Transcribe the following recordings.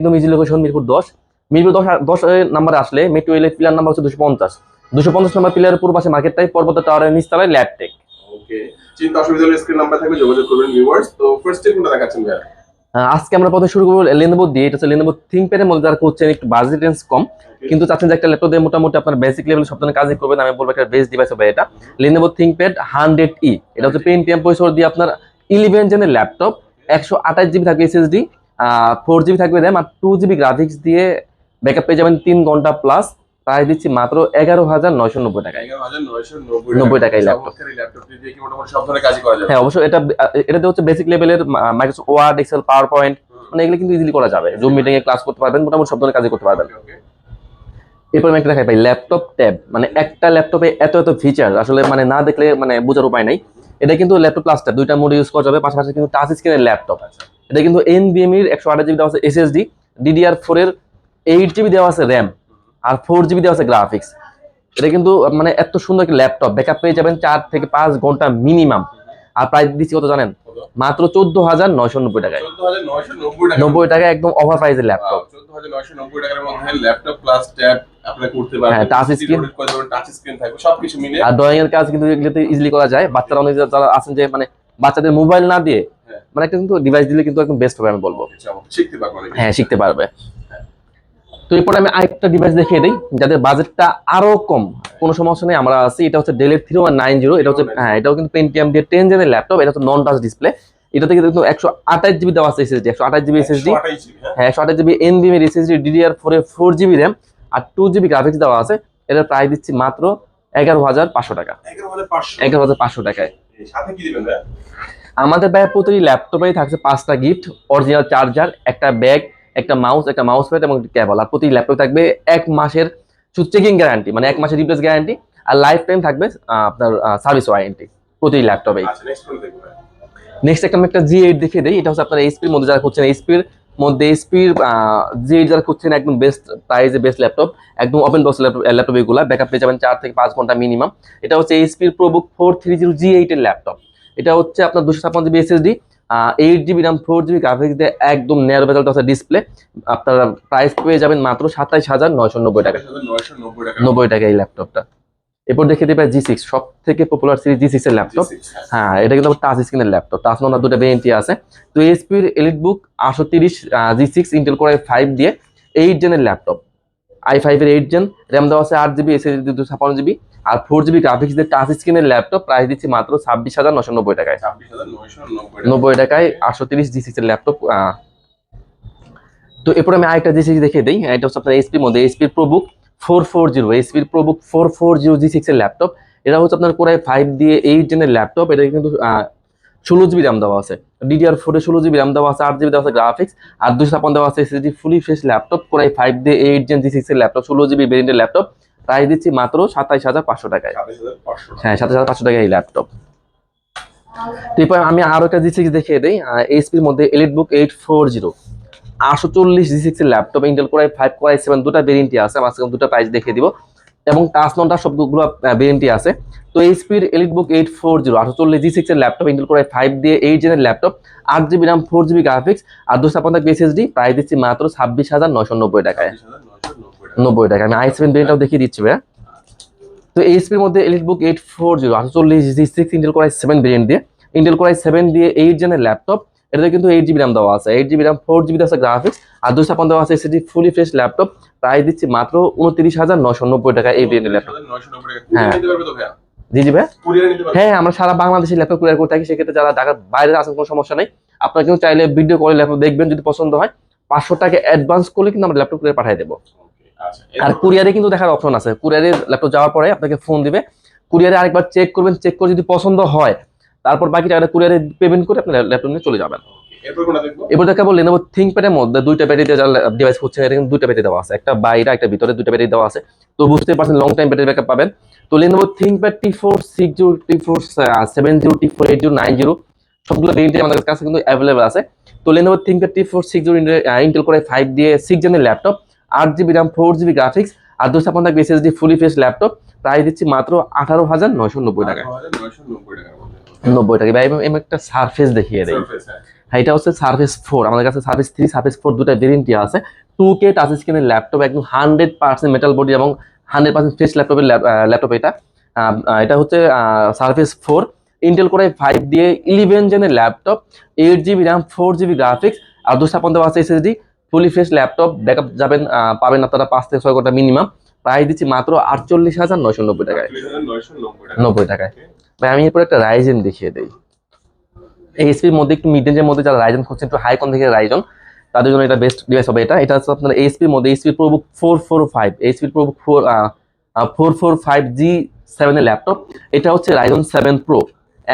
কিন্তু মিজি লোকেশন মিরপুর 10। মিরপুর 10 নাম্বারে আসলে মেট্রো রেলের পিলার নাম্বার হচ্ছে 250 নাম্বার পিলারের পূর্ব পাশে মার্কেট টাইপ পর্বত টাওয়ারের নিচতলায় ল্যাবটেক। ওকে, চিন্তা অসুবিধা হলে স্ক্রিন নাম্বার থাকবে, যোগাযোগ করবেন ভিউয়ার্স। তো ফার্স্টে কোনটা দেখাচ্ছেন ভাইয়া? আজকে আমরা প্রথমে শুরু করবো লেনোভো দিয়ে। এটা হচ্ছে লেনোভো থিংকপ্যাডের মধ্যে যারা করছেন একটু বাজেট রেঞ্জ কম, কিন্তু চাচ্ছেন যে একটা ল্যাপটপ দিয়ে মোটামুটি আপনার বেসিক লেভেল সব ধরনের কাজই করবেন, আমি বলবো একটা বেস্ট ডিভাইস হবে এটা লেনোভো থিংকপ্যাড 100E। এটা হচ্ছে পেন্টিয়াম প্রসেসর দিয়ে আপনার 11 জেনের ল্যাপটপ, 128 জিবি থাকবে এসএসডি, 4 জিবি থাকবে র্যাম, আর 2 জিবি গ্রাফিক্স দিয়ে ব্যাকআপ পেয়ে যাবেন 3 ঘন্টা প্লাস। প্রাইস দিচ্ছি মাত্র 11,990 টাকায়। 11,990 টাকায় ল্যাপটপ। ল্যাপটপটি দিয়ে কি মোটামুটি সব ধরনের কাজই করা যাবে? হ্যাঁ অবশ্যই, এটাতে হচ্ছে বেসিক লেভেলের Microsoft Word, Excel, PowerPoint, মানে এগুলো কিন্তু ইজিলি করা যাবে। জুম মিটিং এ ক্লাস করতে পারবেন, মোটামুটি সব ধরনের কাজই করতে পারবেন। এরপর আমি একটা দেখাই ভাই ল্যাপটপ ট্যাব, মানে একটা ল্যাপটপে এত এত ফিচার আসলে মানে না দেখলে মানে বোঝার উপায় নাই। এটা কিন্তু ল্যাপটপ প্লাস ট্যাব দুইটা মোড ইউজ করা যাবে, পাশাপাশি কিন্তু টাচ স্ক্রিনের ল্যাপটপ। এটা কিন্তু এনভিএমই এর 128 জিবি দেওয়া আছে এসএসডি, DDR4 এর 8 জিবি দেওয়া আছে র্যাম, আর 4 জিবি দেওয়া আছে গ্রাফিক্স। এটা কিন্তু মানে এত সুন্দর একটা ল্যাপটপ, ব্যাকআপ পেয়ে যাবেন 4 থেকে 5 ঘন্টা মিনিমাম। আর প্রাইস দিচ্ছি কত জানেন? মাত্র 14,990 টাকায়। 14,990 টাকা, একদম ওভার প্রাইসের ল্যাপটপ। 14,990 টাকার মধ্যে ল্যাপটপ প্লাস ট্যাব আপনি করতে পারবেন। হ্যাঁ, টাচ স্ক্রিন, টাচ স্ক্রিন থাকবে, সবকিছু মিলে। আর ড্রয়িং এর কাজ কিন্তু এগুলোতে ইজিলি করা যায়। বাচ্চারা অনেক যারা আছেন যে মানে বাচ্চাদের মোবাইল না দিয়ে মানে একটা কিন্তু ডিভাইস দিলে কিন্তু একদম বেস্ট হবে আমি বলবো। শিখতে পারবে, হ্যাঁ শিখতে পারবে। তো এরপরে আমি আরেকটা ডিভাইস দেখিয়ে দিই যাদের বাজেটটা আরো কম, কোনো সমস্যা নেই, আমরা আছি। এটা হচ্ছে ডেলের 3190। এটা হচ্ছে হ্যাঁ, এটাও কিন্তু পেন্টিয়াম দিয়ে 10 জেনের ল্যাপটপ। এটা হচ্ছে নন টাচ ডিসপ্লে। এটাতে কিন্তু 128 জিবি দেওয়া আছে এসএসডি, 128 জিবি এসএসডি, হ্যাঁ 128 জিবি এনভিএম এর এসএসডি, DDR4 এর 4 জিবি র্যাম, আর 2 জিবি গ্রাফিক্স দেওয়া আছে। এটার প্রাইস দিচ্ছি মাত্র 11,500 টাকা। 11,500 টাকায়। সাথে কি দিবেন ভাই? আমাদের ভাই প্রতিটি ল্যাপটপেই থাকছে 5টা গিফট, অরিজিনাল চার্জার, একটা ব্যাগ, একটা মাউস প্যাড এবং কেবল। আর প্রতি ল্যাপটপ থাকবে 1 মাসের চেকিং গ্যারান্টি, মানে 1 মাসের রিপ্লেস গ্যারান্টি, আর লাইফ টাইম থাকবে আপনার সার্ভিস ওয়ারেন্টি প্রতি ল্যাপটপেই। নেক্সট একটা আমি একটা G8 দেখিয়ে দিই। এটা হচ্ছে আপনার এইচপির মধ্যে যারা খুঁজছেন, এইচপির G8 যারা খুঁজছেন, একদম বেস্ট প্রাইসে বেস্ট ল্যাপটপ, একদম ওপেন বক্স ল্যাপটপ এগুলা, ব্যাকআপ পেয়ে যাবেন 4 থেকে 5 ঘন্টা মিনিমাম। এটা হচ্ছে এইচপির প্রোবুক 430 G8 এর ল্যাপটপ। এটা হচ্ছে আপনার 256 GB SSD, 8 GB RAM, 4 GB graphics দিয়ে একদম ন্যারো বেজেল আছে ডিসপ্লে। আপনারা প্রাইস পেয়ে যাবেন মাত্র 27,990 টাকা। 90 টাকা এই ল্যাপটপটা। এরপর দেখে দিবে G6, সব থেকে পপুলার সিরিজ G6 এর ল্যাপটপ। হ্যাঁ এটা কিন্তু টাচ স্ক্রিনের ল্যাপটপ, টাচ নন, দুটো ভেরিয়েন্টই আছে। তো এইচপির EliteBook 830 G6 Intel core i5 দিয়ে 8 জেনের ল্যাপটপ, i5 এর 8 জেন, র্যাম দেওয়া আছে 8 জিবি, এসএসডি 256 জিবি, আর 4 জিবি গ্রাফিক্স দিয়ে টাচ স্ক্রিনের ল্যাপটপ। প্রাইস দিচ্ছি মাত্র 26,990 টাকায়। 90 টাকায় 830 G6 এর ল্যাপটপ। তো এরপর আমি আরেকটা G6 দেখিয়ে দিই। এটা হচ্ছে আপনার এইচপির মধ্যে এইচপির প্রোবুক 440 G6 এর ল্যাপটপ। এটা হচ্ছে আপনার কোর i5 দিয়ে 8 জেনের ল্যাপটপ। এটা কিন্তু 16 জিবি র্যাম দেওয়া আছে, DDR4 এ 16 জিবি র্যাম দেওয়া আছে, 8 জিবি দেওয়া আছে গ্রাফিক্স, আর 256 দেওয়া আছে SSD, fully fresh laptop, core i5 দিয়ে 8 জেন G6 এর ল্যাপটপ, 16 জিবি ভেরিয়েন্টের ল্যাপটপ। প্রাইস দিচ্ছি মাত্র 27,500 টাকায়। হ্যাঁ 27,500 টাকায় এই ল্যাপটপ। এরপর আমি আরো একটা G6 দেখিয়ে দিই। এইচপির মধ্যে এলিটবুক 840 840 G6 এর laptop, Intel core i5 core i7 দুটো ভেরিয়েন্টই আছে। আমি আজকে দুটো প্রাইস দেখিয়ে দিব, এবং টাচ ননটা সবগুলো ভেরিয়েন্টই আছে। তো এইচপির এলিটবুক 840 840 G6 এর ল্যাপটপ, ইন্টেল কোর i5 দিয়ে 8 জেনের laptop, 8 GB RAM, 4 GB graphics, আর 256 এসএসডি। প্রাইস দিচ্ছি মাত্র 26,990 টাকায়। 90 টাকা। আমি i7 ভেরিয়েন্টটাও দেখিয়ে দিচ্ছি ভাই। তো এইচপির মধ্যে EliteBook 840 840 G6 Intel core i7 variant দিয়ে, ইন্টেল কোর i7 দিয়ে 8 জেনের ল্যাপটপ। এটাতে কিন্তু 8 জিবি র্যাম দেওয়া আছে, 8 জিবি র্যাম, 4 জিবি দেওয়া আছে গ্রাফিক্স, আর 256 দেওয়া আছে SSD, fully fresh laptop. Price দিচ্ছি মাত্র 29,990 টাকা এই ভেরিয়েন্টের ল্যাপটপ। হ্যাঁ জি জি ভাই, হ্যাঁ আমরা সারা বাংলাদেশে ল্যাপটপ কুরিয়ার করে থাকি। সেক্ষেত্রে যারা ঢাকার বাইরে আছেন কোনো সমস্যা নেই, আপনারা কিন্তু চাইলে ভিডিও কলে ল্যাপটপ দেখবেন, যদি পছন্দ হয় 500 টাকা অ্যাডভান্স করলে কিন্তু আমরা ল্যাপটপ কুরিয়ার পাঠিয়ে দেবো। আর কুরিয়ারে কিন্তু দেখার অপশন আছে, কুরিয়ারে ল্যাপটপ যাওয়ার পরে আপনাকে ফোন দিবে, কুরিয়ারে আরেকবার চেক করবেন, চেক করে যদি পছন্দ হয় তারপর বাকি টাকাটা কুরিয়ারে পেমেন্ট করে আপনি ল্যাপটপ নিয়ে চলে যাবেন। এরপর দেখাবো লেনোভো থিংকপ্যাডের মধ্যে দুইটা ব্যাটারি ডিভাইস হচ্ছে, এটা কিন্তু দুইটা ব্যাটারি দেওয়া আছে, একটা বাইরে একটা ভিতরে, দুইটা ব্যাটারি দেওয়া আছে। তো বুঝতে পারছেন লং টাইম ব্যাটারি ব্যাকআপ পাবেন। তো Lenovo ThinkPad T460 T470 T480 90 সবগুলো ভেরিয়েন্ট আমাদের কাছে কিন্তু অ্যাভেলেবল আছে। তো Lenovo ThinkPad T460 Intel core i5 দিয়ে 6 জেনের laptop, 8 GB RAM, 4 GB graphics, আর 256 SSD, fully fresh laptop. Price দিচ্ছি মাত্র 18,990 টাকা। 90 টাকা। ভাই আমি একটা সারফেস দেখিয়ে দেই। হ্যাঁ, এটা হচ্ছে সার্ভিস 4, আমাদের কাছে সার্ভিস 3 সার্ভিস 4 দুটো ভেরিয়েন্টই আছে। 2K টাচ স্ক্রিনের ল্যাপটপ, একদম 100% মেটাল বডি এবং 100% ফ্রেশ ল্যাপটপের ল্যাপটপ এটা। এটা হচ্ছে সার্ভিস 4 ইন্টেল কোর i5 দিয়ে 11 জেনের laptop, 8GB RAM, 4GB graphics আর 256 দেওয়া আছে SSD, fully fresh laptop. Backup যাবেন পাবেন আপনারা 5 থেকে 6 ঘন্টা মিনিমাম। প্রাইস দিচ্ছি মাত্র 48,990 টাকায়, 90 টাকায়। ভাই আমি এরপর একটা রাইজেন দেখিয়ে দিই। এইচপির মধ্যে একটু মিড রেঞ্জের মধ্যে যারা রাইজন খুঁজছেন, একটু হাই কম থেকে রাইজন, তাদের জন্য এটা বেস্ট ডিভাইস হবে। এটা হচ্ছে আপনার এইচপির মধ্যে HP ProBook 445, HP ProBook 445G7 এর ল্যাপটপ। এটা হচ্ছে রাইজন 7 প্রো,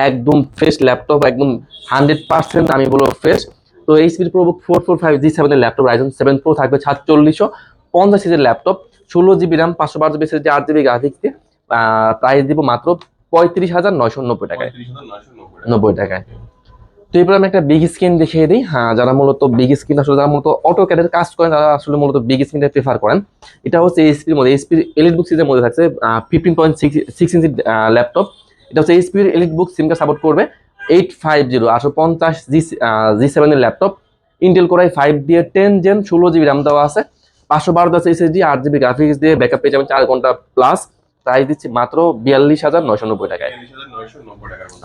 একদম ফ্রেশ ল্যাপটপ, একদম 100% আমি বলবো ফ্রেশ। তো এইচপি প্রোবুক 445G7 এর ল্যাপটপ, রাইজন 7 প্রো থাকবে 4650 সিরিজের laptop, 16GB RAM, 512GB SSD, 8GB graphics দিয়ে। প্রাইস দিব মাত্র 35,990 টাকায়, 90 টাকায়। তো এরপর আমি একটা বিগ স্ক্রিন দেখিয়ে দিই। হ্যাঁ, যারা মূলত বিগ স্ক্রিন আসলে যারা মূলত অটোক্যাডের কাজ করেন, তারা আসলে মূলত বিগ স্ক্রিনটা প্রেফার করেন। এটা হচ্ছে এইচপির মধ্যে, এইচপির এলিটবুক সিরিজের মধ্যে থাকছে 15.6 ইঞ্চি ল্যাপটপ। এটা হচ্ছে এইচপির এলিটবুক সিম কার্ড সাপোর্ট করবে, 850 850G7 এর ল্যাপটপ, ইন্টেল কোর i5 দিয়ে 10 জেন, 16GB র্যাম দেওয়া আছে, 512 আছে এসএসডি, 8GB গ্রাফিক্স দিয়ে ব্যাকআপ পেয়ে যাবেন 4 ঘন্টা প্লাস। প্রাইস দিচ্ছি মাত্র 42,990 টাকায়,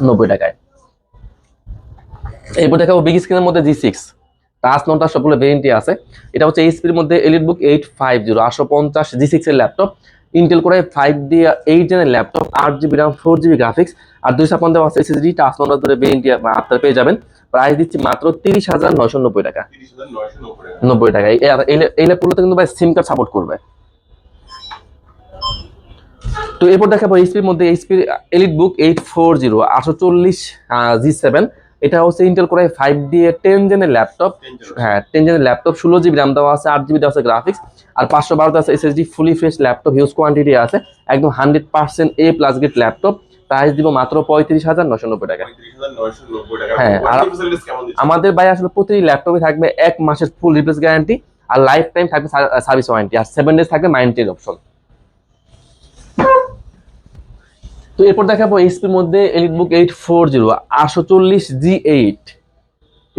90 টাকায়। এরপর দেখাবো বিগ স্ক্রিনের মধ্যে G6 টাচ নন টাচ সবগুলো ভেরিয়েন্টই আছে। এটা হচ্ছে এইচপির মধ্যে এলিটবুক 850 850G6 এর ল্যাপটপ, ইন্টেল কোর i5 দিয়ে 8 জেনের laptop, 8GB RAM, 4GB graphics আর 256 দেওয়া আছে এসএসডি, টাচ নন টাচ ধরে ভেরিয়েন্টই আপনারা পেয়ে যাবেন। প্রাইস দিচ্ছি মাত্র 30,990 টাকা, 90 টাকা। এই ল্যাপটপগুলোতে কিন্তু ভাই সিম কার্ড সাপোর্ট করবে। তো এরপর দেখাবো এইচপির মধ্যে এইচপির এলিটবুক 840 840G7। এটা হচ্ছে ইন্টেল কোর i5 দিয়ে 10 জেনের ল্যাপটপ, হ্যাঁ 10 জেনের ল্যাপটপ, 16GB র্যাম দেওয়া আছে, 8GB দেওয়া আছে গ্রাফিক্স আর 512 আছে SSD, fully fresh laptop, huge quantity আছে, একদম 100% A+ গ্রেড ল্যাপটপ। প্রাইস দিব মাত্র 35,990 টাকা। হ্যাঁ, আর আমাদের ভাই আসলে প্রতিটি ল্যাপটপে থাকবে 1 মাসের ফুল রিপ্লেস গ্যারান্টি আর লাইফ টাইম থাকবে সার্ভিস ওয়ারেন্টি আর 7 ডেজ থাকবে মাইন্টেন অপশন। তো এরপর দেখাবো এইচপির মধ্যে এলিটবুক 840 840G8।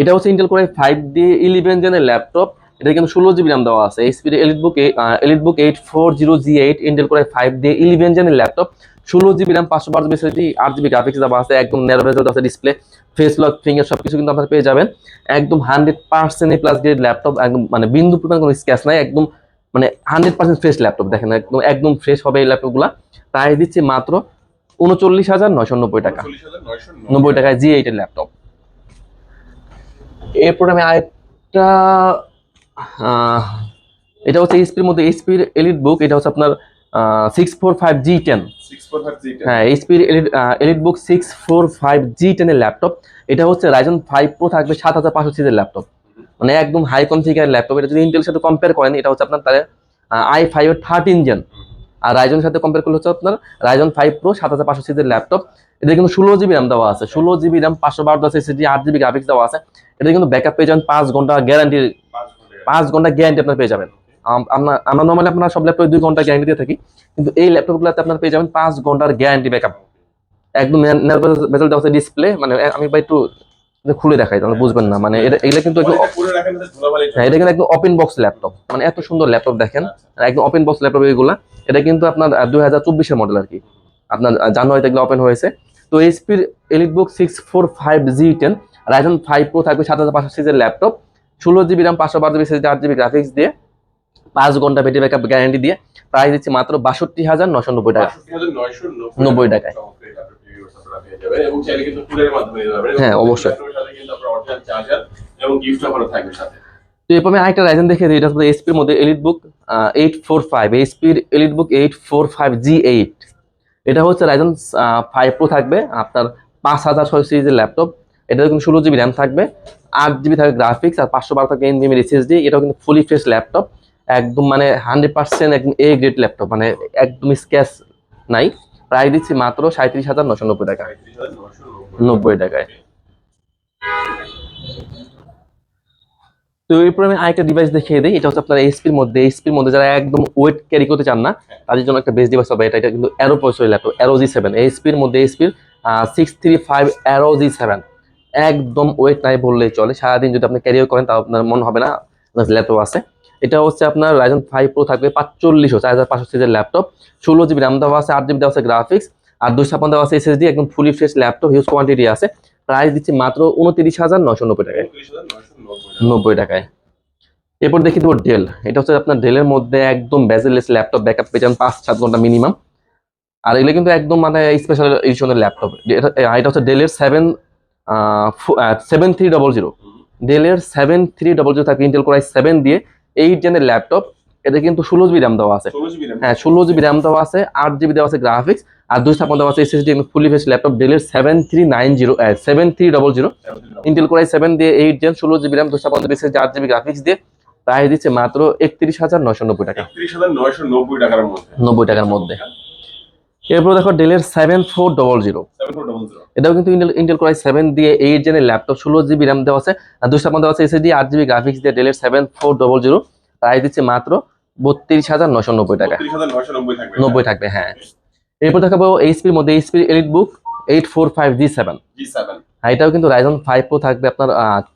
এটা হচ্ছে ইন্টেল কোর i5 দিয়ে 11 জেনের ল্যাপটপ, এটা কিন্তু 16GB র্যাম দেওয়া আছে। এইচপির EliteBook 840G8 Intel core i5 দিয়ে 11 জেনের laptop, 16GB RAM, 512GB SSD, 8GB graphics দেওয়া আছে, একদম ন্যারো বেজেল আছে ডিসপ্লে, ফেস লক, ফিঙ্গার সবকিছু কিন্তু আপনারা পেয়ে যাবেন। একদম 100% A+ গ্রেড ল্যাপটপ, একদম মানে বিন্দু পরিমাণ কোনো স্ক্র্যাচ নাই, একদম মানে 100% ফ্রেশ ল্যাপটপ। দেখেন একদম ফ্রেশ হবে এই ল্যাপটপগুলো। প্রাইস দিচ্ছি মাত্র 39,990 টাকা, 90 টাকায় G8 এর ল্যাপটপ। এরপর আমি আরেকটা এটা হচ্ছে এইচপির মধ্যে এইচপির এলিটবুক, এটা হচ্ছে আপনার 645G10। হ্যাঁ, এইচপির এলিটবুক 645G10 এর ল্যাপটপ। এটা হচ্ছে রাইজন 5 প্রো থাকবে 7500 সিরিজের ল্যাপটপ, মানে একদম হাই কনফিগার ল্যাপটপ। এটা যদি ইন্টেলের সাথে কম্পেয়ার করেন, এটা হচ্ছে আপনার তাদের i5 এর 13 জেন, আর রাইজনের সাথে কম্পেয়ার করলে হচ্ছে আপনার রাইজন 5 প্রো 7500 সিরিজের ল্যাপটপ। এটা কিন্তু 16GB র্যাম দেওয়া আছে, 16GB RAM, 512 SSD, 8GB graphics দেওয়া আছে। এটা কিন্তু ব্যাকআপ পেয়ে যাবেন 5 ঘন্টা গ্যারান্টি, 5 ঘন্টা গ্যারান্টি আপনার পেয়ে যাবেন। আমরা নর্মালি আপনার সব ল্যাপটপে 2 ঘন্টা গ্যারান্টি দিয়ে থাকি, কিন্তু এই ল্যাপটপগুলোতে আপনার পেয়ে যাবেন 5 ঘন্টার গ্যারান্টি ব্যাকআপ, একদম বেজেল দেওয়া আছে ডিসপ্লে। মানে আমি ভাই একটু খুলে দেখাই তাহলে বুঝবেন না, মানে এটা কিন্তু একদম, হ্যাঁ এটা কিন্তু একদম ওপেন বক্স ল্যাপটপ, মানে এত সুন্দর ল্যাপটপ দেখেন, একদম ওপেন বক্স ল্যাপটপ এগুলা। এটা কিন্তু আপনার 2024 মডেল আর কি, আপনার জানুয়ারিতে এগুলো ওপেন হয়েছে। তো এইচপির এলিটবুক 645G10 রাইজন 5 প্রো থাকবে 7500 সিরিজের laptop, 16GB RAM, 512GB SSD, 8GB graphics দিয়ে, 5 ঘন্টা ব্যাটারি ব্যাকআপ গ্যারান্টি দিয়ে। প্রাইস দিচ্ছি মাত্র 62,990 টাকা, 90 টাকায়। হ্যাঁ অবশ্যই। তো এরপর আমি আরেকটা রাইজেন দেখে দিই, এটা হচ্ছে এইচপির মধ্যে এলিটবুক 845, এইচপির এলিটবুক 845G8। এটা হচ্ছে রাইজন 5 প্রো থাকবে আপনার 5600 সিরিজের ল্যাপটপ। এটা কিন্তু 16GB র্যাম থাকবে, 8GB থাকবে গ্রাফিক্স আর 512 থাকবে এনভিএম এসএসডি। এটাও কিন্তু ফুলি ফ্রেশ ল্যাপটপ, একদম মানে 100% একদম A গ্রেড ল্যাপটপ, মানে একদম স্ক্র্যাচ নাই। প্রাইস দিচ্ছি মাত্র 37,990 টাকা, 90 টাকায়। তো এরপর আমি আরেকটা ডিভাইস দেখিয়ে দিই, এটা হচ্ছে আপনার এইচপির মধ্যে যারা একদম ওয়েট ক্যারি করতে চান না, তাদের জন্য একটা বেস্ট ডিভাইস হবে এটা। কিন্তু arrow processor laptop, arrow G7, এইচপির মধ্যে এইচপির 635 অ্যারো G7। একদম ওয়েট নাই বললেই চলে, সারাদিন যদি আপনি ক্যারিয়ার করেন তাও আপনার মনে হবে না ল্যাপটপ আছে। এটা হচ্ছে আপনার Ryzen 5 Pro থাকবে 4500 সিরিজের ল্যাপটপ, 16 GB র্যাম দেওয়া আছে, 8 GB দেওয়া আছে গ্রাফিক্স, আর 256 দেওয়া আছে SSD, একদম fully fresh laptop, huge quantity আছে। প্রাইস দিচ্ছি মাত্র 29,990 টাকায়, 90 টাকায়। এরপর দেখি দেবো ডেল। এটা হচ্ছে আপনার ডেলের মধ্যে একদম বেজেলেস ল্যাপটপ, ব্যাকআপ পেয়ে যান 5-7 ঘন্টা মিনিমাম। আর এগুলো কিন্তু একদম মানে স্পেশাল এডিশনের ল্যাপটপ। এটা হচ্ছে ডেলের 7300, ডেলের 7300 থাকে, ইন্টেল কোর i7 দিয়ে 8 জেনের ল্যাপটপ। এটা কিন্তু 16 GB র্যাম দেওয়া আছে, হ্যাঁ 16 GB র্যাম দেওয়া আছে, 8 GB দেওয়া আছে গ্রাফিক্স, আর 256 দেওয়া আছে SSD, ফুলি ফ্রেশ ল্যাপটপ। ডেলের 7300 ইন্টেল কোর i7 দিয়ে 8 gen, 16 GB RAM, 256 SSD, 8 GB graphics দিয়ে প্রাইস দিচ্ছে মাত্র 31,990 টাকা, 31,990 টাকার মধ্যে, 90 টাকার মধ্যে। এরপর দেখো ডেলের 7400, এটাও কিন্তু ইন্টেল কোর i7 দিয়ে 8 জেনের ল্যাপটপ, 16 GB র্যাম দেওয়া আছে, আর 256 দেওয়া আছে SSD, 8 GB গ্রাফিক্স দিয়ে ডেলের 7400 প্রাইস দিচ্ছে মাত্র 32,990 টাকা, 90 থাকবে, হ্যাঁ। এরপর দেখাবো এইচপির মধ্যে এইচপির এলিটবুক 845G7, এটাও কিন্তু Ryzen 5 Pro থাকবে আপনার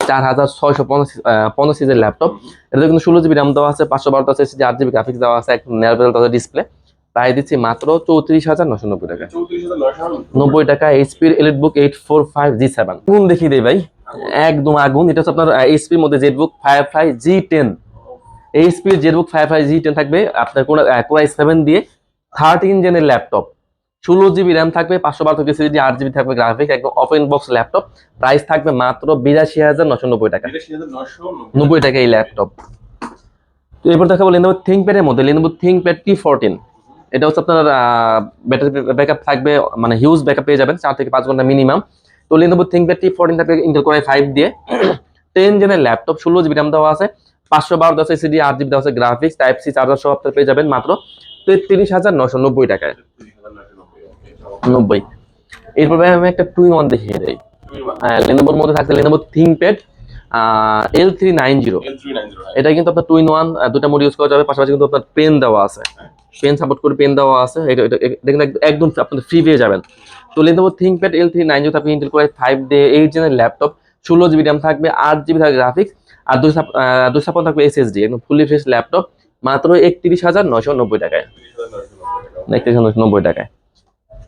4650 সিরিজের ল্যাপটপ। এটা কিন্তু 16 GB র্যাম দেওয়া আছে, 512 আছে SSD, 8 GB গ্রাফিক্স দেওয়া আছে, একদম নেয়ার ডিসপ্লে। প্রাইস দিচ্ছি মাত্র 34,990 টাকা, 90 টাকা। এইচপির এলিটবুক 845G7 আগুন দেখিয়ে দেই ভাই, একদম আগুন। এটা হচ্ছে আপনার এইচপির মধ্যে জেটবুক ফায়ারফ্লাই G10, এইচপির জেটবুক ফায়ারফ্লাই G10 থাকবে আপনার কোর i7 দিয়ে 13 জেনের ল্যাপটপ, 16 GB র্যাম থাকবে, 512 SSD, 8 GB থাকবে গ্রাফিক্স, একদম ওপেন বক্স ল্যাপটপ। প্রাইস থাকবে মাত্র 82,990 টাকা, 90 টাকা এই ল্যাপটপ। তো এরপর দেখাবো Lenovo ThinkPad এর মধ্যে Lenovo ThinkPad T14। এটা হচ্ছে আপনার ব্যাটারি ব্যাকআপ থাকবে, মানে হিউজ ব্যাকআপ পেয়ে যাবেন, 4 থেকে 5 ঘন্টা মিনিমাম। তো Lenovo ThinkPad T14 থাকবে ইন্টেল কোর i5 দিয়ে 10 জেনের ল্যাপটপ, 16 GB র্যাম দেওয়া আছে, 512 SSD, 8 GB দেওয়া আছে গ্রাফিক্স, টাইপ সি চার্জার সহ আপনারা পেয়ে যাবেন মাত্র 33,990 টাকায়, 90। এরপর আমি একটা টুইন ওয়ান দেখিয়ে দেই। Lenovoর মধ্যে থাকছে Lenovo ThinkPad L390, এটা কিন্তু আপনার টুইন ওয়ান, দুটা মোড ইউজ করা যাবে, পাশাপাশি কিন্তু আপনার পেন দেওয়া আছে, পেন সাপোর্ট করে পেন দেওয়া আছে। এটা কিন্তু একদম আপনাদের ফ্রি পেয়ে যাবেন। তো Lenovo ThinkPad L390 আপনি ইন্টেল কোর i5 দিয়ে 8 জেনের ল্যাপটপ, 16 GB র্যাম থাকবে, 8 GB থাকবে গ্রাফিক্স, আর 256 থাকবে SSD, একদম ফুলি ফ্রেশ ল্যাপটপ, মাত্র 31,990 টাকায়, 31,990 টাকায়।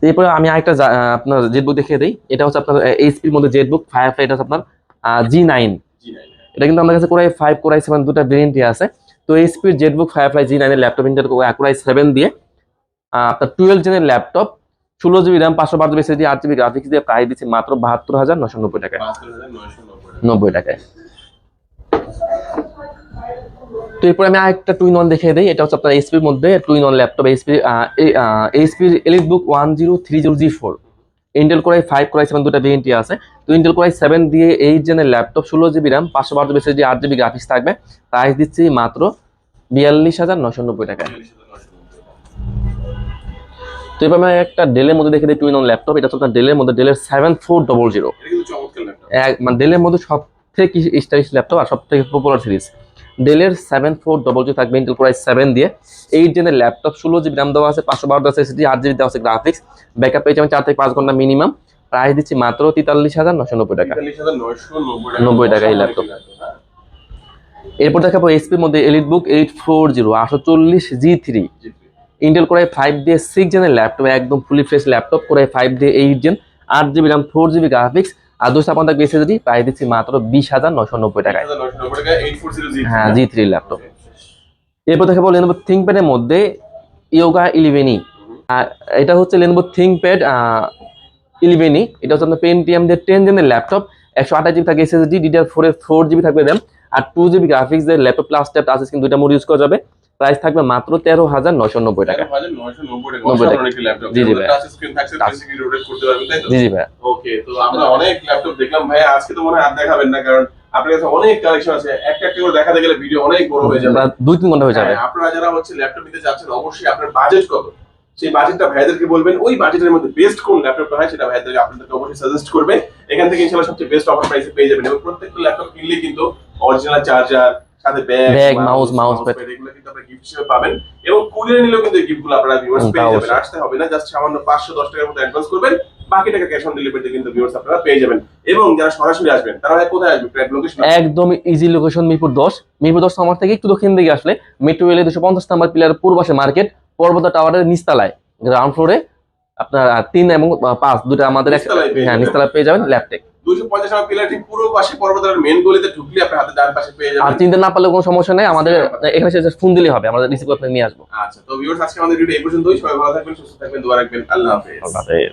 এরপরে আমি আরেকটা আপনার জেটবুক দেখিয়ে দিই। এটা হচ্ছে আপনার এইচপির মধ্যে জেটবুক ফায়ারফ্লাই, এটা হচ্ছে আপনার G9। এটা কিন্তু আমাদের কাছে কোর i5 কোর i7 দুটো ভেরিয়েন্টই আছে। তো এইচপির জেটবুক ফায়ারফ্লাই G9 এর ল্যাপটপ, ইন্টেল কোর i7 দিয়ে আপনার 12 জেনের laptop, 16 GB RAM, 512 SSD, 8 GB graphics দিয়ে প্রাইস দিচ্ছি মাত্র 72,990 টাকায়, 90 টাকায়। তো এরপর আমি আরেকটা টুইন ওয়ান দেখিয়ে দিই। এটা হচ্ছে আপনার এইচপির মধ্যে টুইন ওয়ান ল্যাপটপ, এইচপির EliteBook 1030G4, Intel core i5 core i7 দুটো ভেরিয়েন্টই আছে। তো ইন্টেল কোর i7 দিয়ে 8 জেনের laptop, 16 GB RAM, 512 SSD, 8 GB graphics থাকবে, প্রাইস দিচ্ছি মাত্র 42,990 টাকায়। তো এবার আমি একটা ডেলের মধ্যে দেখে দিই টুইন ওয়ান ল্যাপটপ। এটা হচ্ছে আপনার ডেলের মধ্যে ডেলের 7400, মানে ডেলের মধ্যে সব থেকে স্টাইলিশ ল্যাপটপ আর সব থেকে পপুলার সিরিজ। ডেলের 7400 থাকবে ইন্টেল কোর i7 দিয়ে 8 জেনের ল্যাপটপ, 16 GB র্যাম দেওয়া আছে, 512 SSD, 8 GB দেওয়া আছে গ্রাফিক্স, ব্যাকআপ পেয়ে যাবেন 4 থেকে 5 ঘন্টা মিনিমাম। প্রাইস দিচ্ছি মাত্র 43,990 টাকা, 90 টাকা এই ল্যাপটপ। এরপর দেখাবো এইচপির মধ্যে EliteBook 840 840G3, Intel core i5 দিয়ে 6 জেনের ল্যাপটপ, একদম fully fresh laptop, core i5 দিয়ে 8 gen, 8 GB RAM, 4 GB graphics, আর 256 SSD, প্রাইস দিচ্ছি মাত্র 20,990 টাকায়, হ্যাঁ G3 ল্যাপটপ। এরপর দেখাবো Lenovo ThinkPad এর মধ্যে Yoga 11E। এটা হচ্ছে Lenovo ThinkPad 11E। এটা হচ্ছে আপনার Pentium দিয়ে 10 জেনের ল্যাপটপ, 128 GB থাকে SSD, DDR4 এর 4 GB থাকবে র্যাম, আর 2 GB গ্রাফিক্স দিয়ে laptop plus tab touch screen দুইটা মোড ইউজ করা যাবে। প্রাইস থাকবে মাত্র 13,990 টাকা, 90 টাকা। জি জি ভাই, জি জি ভাই। ওকে, তো আমরা অনেক ল্যাপটপ দেখলাম ভাই, আজকে তো মনে হয় আর দেখাবেন না, কারণ আপনার কাছে অনেক কালেকশন আছে, একটা একটা করে দেখাতে গেলে ভিডিও অনেক বড় হয়ে যাবে, 2-3 ঘন্টা হয়ে যাবে। আপনারা যারা হচ্ছে ল্যাপটপ নিতে যাচ্ছেন, অবশ্যই আপনার বাজেট কত সেই বাজেটটা ভাইদেরকে বলবেন, ওই বাজেটের মধ্যে বেস্ট কোন ল্যাপটপটা হয় সেটা ভাইদেরকে আপনাদেরকে অবশ্যই সাজেস্ট করবে। এখান থেকে ইনশাআল্লাহ সবচেয়ে বেস্ট অফার প্রাইসে পেয়ে যাবেন, এবং প্রত্যেকটা ল্যাপটপ কিনলে কিন্তু অরিজিনাল চার্জার, সাথে ব্যাগ, মাউস প্যাড এগুলো কিন্তু আপনারা গিফট হিসেবে পাবেন, এবং কুরিয়ার নিলেও কিন্তু এই গিফটগুলো আপনারা ভিউয়ার্স পেয়ে যাবেন। আসতে হবে না, জাস্ট সামান্য 510 টাকার মতো অ্যাডভান্স করবেন, বাকি টাকা ক্যাশ অন ডেলিভারিতে কিন্তু ভিউয়ার্স আপনারা পেয়ে যাবেন। এবং যারা সরাসরি আসবেন তারা ভাই কোথায় আসবে, প্রাইম লোকেশন? একদম ইজি লোকেশন মিরপুর 10। মিরপুর 10 আমার থেকে একটু দক্ষিণ দিকে আসলে মেট্রো রেলের 250 নাম্বার পিলার পূর্ব পাশে মার্কেট, পর্বতা টাওয়ারের নিচতলায় গ্রাউন্ড ফ্লোরে আপনার 3 এবং 5 দুটো আমাদের নিচতলায় পেয়ে হ্যাঁ যাবেন। নিচতলায় পেয়ে যাবেন ল্যাপটেক। 250 টাকা পিলারটি পুরো পাশে পর্বতের মেন গলিতে ঢুকলে আপনার হাতে ডান পাশে পেয়ে আর যাবেন। চিনতে না পারলে কোনো সমস্যা নেই, আমাদের এখানে এসে ফোন দিলেই হবে, আমরা রিসিভ করে আপনাকে নিয়ে আসবো। আচ্ছা, তো ভিউয়ার্স আজকে আমাদের ভিডিও এই পর্যন্তই। সবাই ভালো থাকবেন, সুস্থ থাকবেন, দোয়া রাখবেন। আল্লাহ হাফেজ। আল্লাহ হাফেজ।